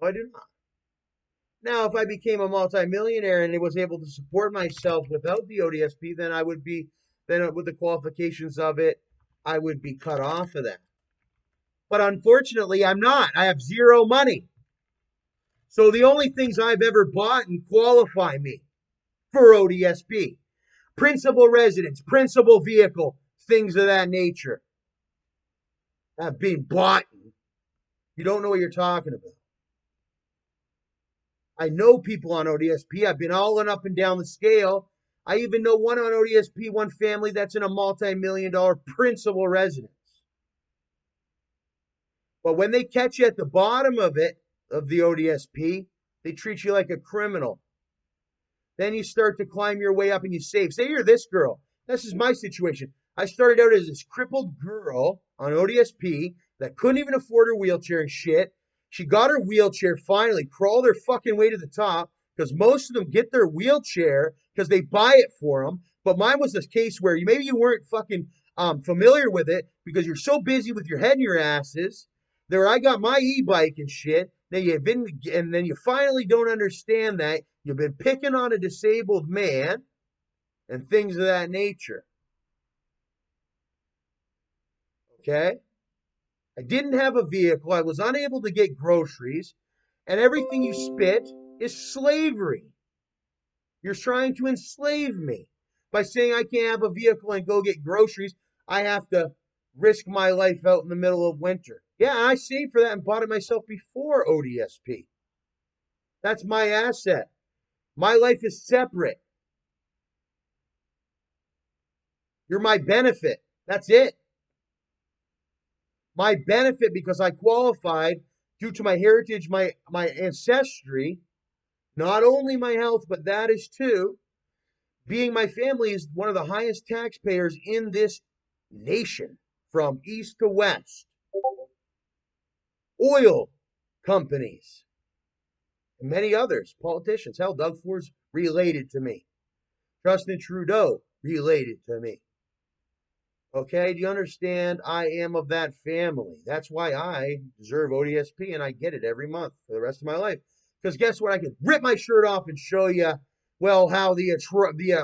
No, I do not. Now, if I became a multimillionaire and was able to support myself without the ODSP, then I would be, then with the qualifications of it, I would be cut off of that. But unfortunately, I'm not. I have zero money. So the only things I've ever bought and qualify me for ODSP, principal residence, principal vehicle, things of that nature, have been bought. You don't know what you're talking about. I know people on ODSP. I've been all and up and down the scale. I even know one on ODSP, one family that's in a multi-million-dollar principal residence. But when they catch you at the bottom of it, of the ODSP, they treat you like a criminal. Then you start to climb your way up and you save. Say you're this girl. This is my situation. I started out as this crippled girl on ODSP that couldn't even afford her wheelchair and shit. She got her wheelchair finally, crawled her fucking way to the top, because most of them get their wheelchair because they buy it for them. But mine was this case where maybe you weren't fucking familiar with it because you're so busy with your head in your asses. There, I got my e-bike and shit. Then you've been, and then you finally don't understand that you've been picking on a disabled man and things of that nature. Okay? I didn't have a vehicle. I was unable to get groceries. And everything you spit is slavery. You're trying to enslave me by saying I can't have a vehicle and go get groceries. I have to risk my life out in the middle of winter. Yeah, I saved for that and bought it myself before ODSP. That's my asset. My life is separate. You're my benefit. That's it. My benefit because I qualified due to my heritage, my ancestry, not only my health, but that is too. Being my family is one of the highest taxpayers in this nation from east to west. Oil companies, and many others, politicians. Hell, Doug Ford's related to me. Justin Trudeau related to me. Okay, do you understand? I am of that family. That's why I deserve ODSP and I get it every month for the rest of my life. Because guess what? I can rip my shirt off and show you, well, how the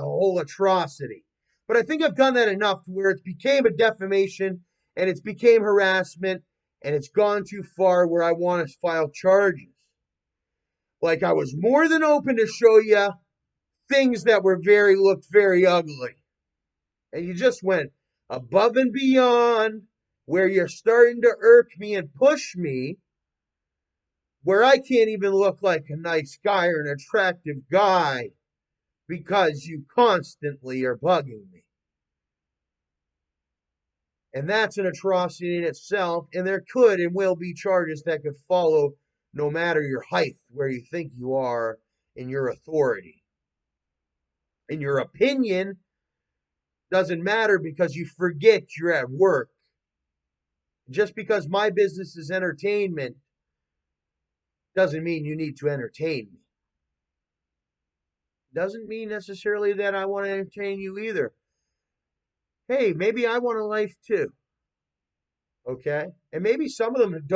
whole atrocity. But I think I've done that enough to where it became a defamation and it's became harassment and it's gone too far where I want to file charges. Like I was more than open to show you things that were looked very ugly. And you just went above and beyond where you're starting to irk me and push me where I can't even look like a nice guy or an attractive guy because you constantly are bugging me. And that's an atrocity in itself, and there could and will be charges that could follow no matter your height, where you think you are in your authority. In your opinion doesn't matter because you forget you're at work. Just because my business is entertainment doesn't mean you need to entertain me. Doesn't mean necessarily that I want to entertain you either. Hey, maybe I want a life too. Okay? And maybe some of them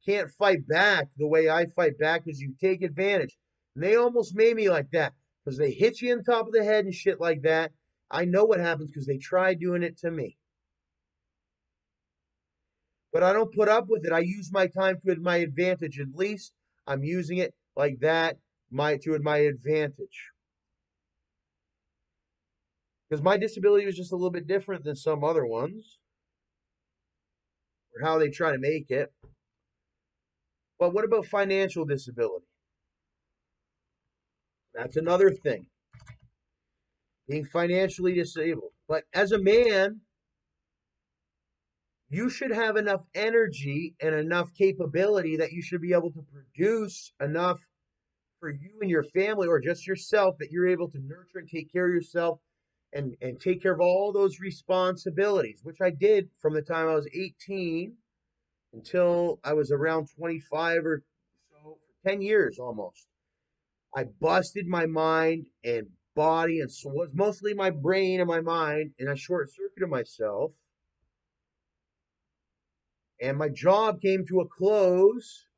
can't fight back the way I fight back because you take advantage. And they almost made me like that because they hit you in the top of the head and shit like that. I know what happens because they tried doing it to me. But I don't put up with it. I use my time to my advantage. At least I'm using it like that, to my advantage. Because my disability was just a little bit different than some other ones, or how they try to make it. But what about financial disability? That's another thing. Being financially disabled. But as a man, you should have enough energy and enough capability that you should be able to produce enough for you and your family or just yourself that you're able to nurture and take care of yourself and take care of all those responsibilities, which I did from the time I was 18 until I was around 25 or so, for 10 years almost. I busted my mind and body, and so was mostly my brain and my mind, and I short circuited myself. And my job came to a close,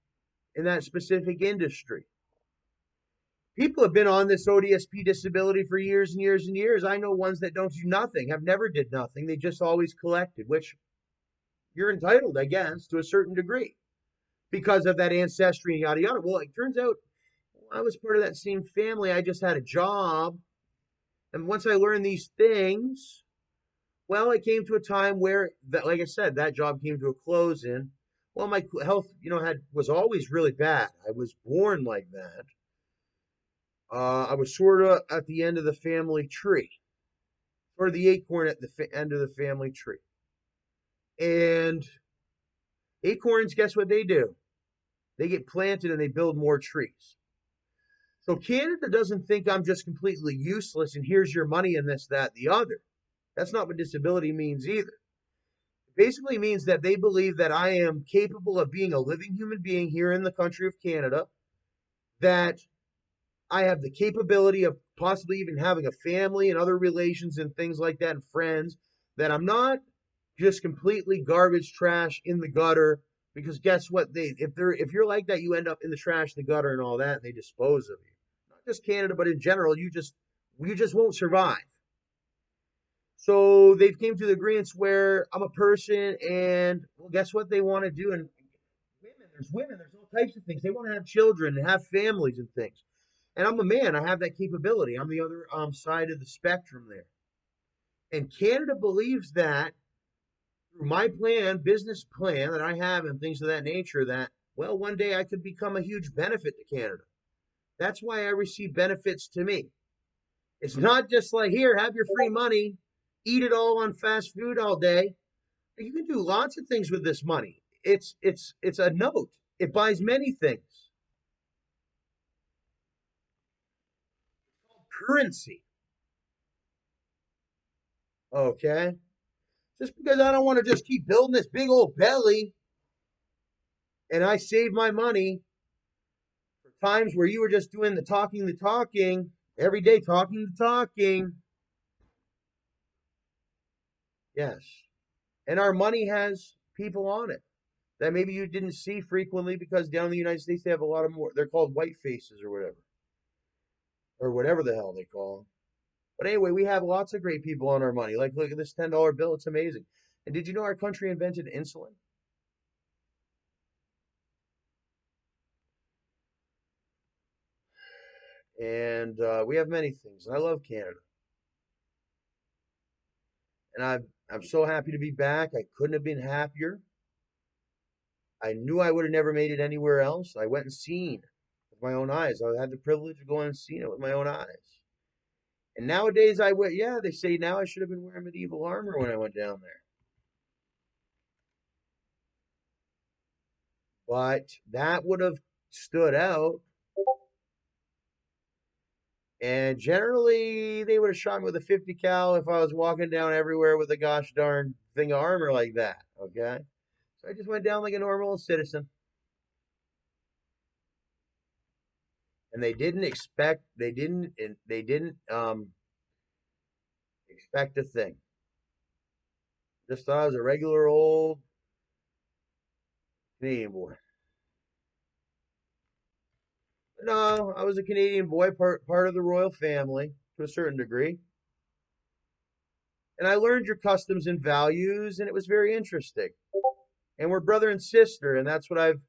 in that specific industry. People have been on this ODSP disability for years and years and years. I know ones that don't do nothing, have never did nothing. They just always collected, which you're entitled, I guess, to a certain degree because of that ancestry and yada yada. Well, it turns out I was part of that same family. I just had a job. And once I learned these things, well, I came to a time where, that, like I said, that job came to a close in. Well, my health, was always really bad. I was born like that. I was sort of at the end of the family tree, or the acorn at the end of the family tree. And acorns, guess what they do? They get planted and they build more trees. So Canada doesn't think I'm just completely useless and here's your money and this, that, the other. That's not what disability means either. It basically means that they believe that I am capable of being a living human being here in the country of Canada, that I have the capability of possibly even having a family and other relations and things like that and friends, that I'm not just completely garbage trash in the gutter, because guess what? If you're like that, you end up in the trash, the gutter, and all that, and they dispose of you. Not just Canada, but in general, you just won't survive. So they've came to the agreements where I'm a person, and well, guess what they want to do? And women, there's all types of things. They want to have children and have families and things. And I'm a man. I have that capability. I'm the other side of the spectrum there. And Canada believes that through my business plan that I have and things of that nature, that, well, one day I could become a huge benefit to Canada. That's why I receive benefits to me. It's not just like, here, have your free money, eat it all on fast food all day. You can do lots of things with this money. It's a note. It buys many things. Currency. Okay? Just because I don't want to just keep building this big old belly and I save my money for times where you were just doing the talking, every day talking the talking. Yes. And our money has people on it that maybe you didn't see frequently, because down in the United States they have a lot of more. They're called white faces or whatever the hell they call them. But anyway, we have lots of great people on our money. Like, look at this $10 bill. It's amazing. And did you know our country invented insulin? And we have many things. And I love Canada. And I'm so happy to be back. I couldn't have been happier. I knew I would have never made it anywhere else. I went and seen with my own eyes. I had the privilege of going and seeing it with my own eyes. And nowadays I went, yeah, they say now I should have been wearing medieval armor when I went down there. But that would have stood out. And generally, they would have shot me with a 50 cal if I was walking down everywhere with a gosh darn thing of armor like that. Okay, so I just went down like a normal citizen, and they didn't expect a thing. Just thought I was a regular old Canadian boy. No, I was a Canadian boy, part of the royal family to a certain degree. And I learned your customs and values, and it was very interesting. And we're brother and sister, and that's what I've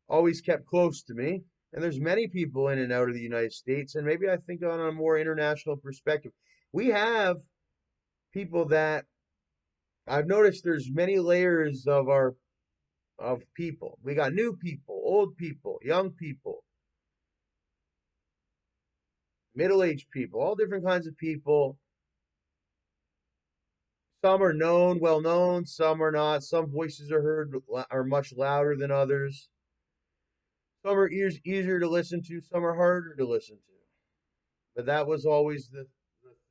always kept close to me. And there's many people in and out of the United States, and maybe I think on a more international perspective. We have people that I've noticed there's many layers of people. We got new people, old people, young people, middle-aged people, all different kinds of people. Some are known, well known, some are not. Some voices are much louder than others. Some are easier to listen to, some are harder to listen to. But that was always the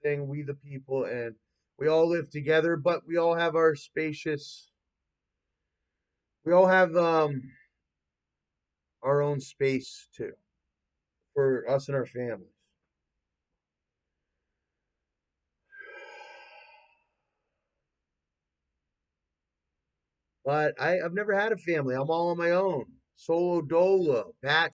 thing, we the people, and we all live together, but we all have we all have our own space too, for us and our families. But I've never had a family. I'm all on my own. Solo Dolo, Pat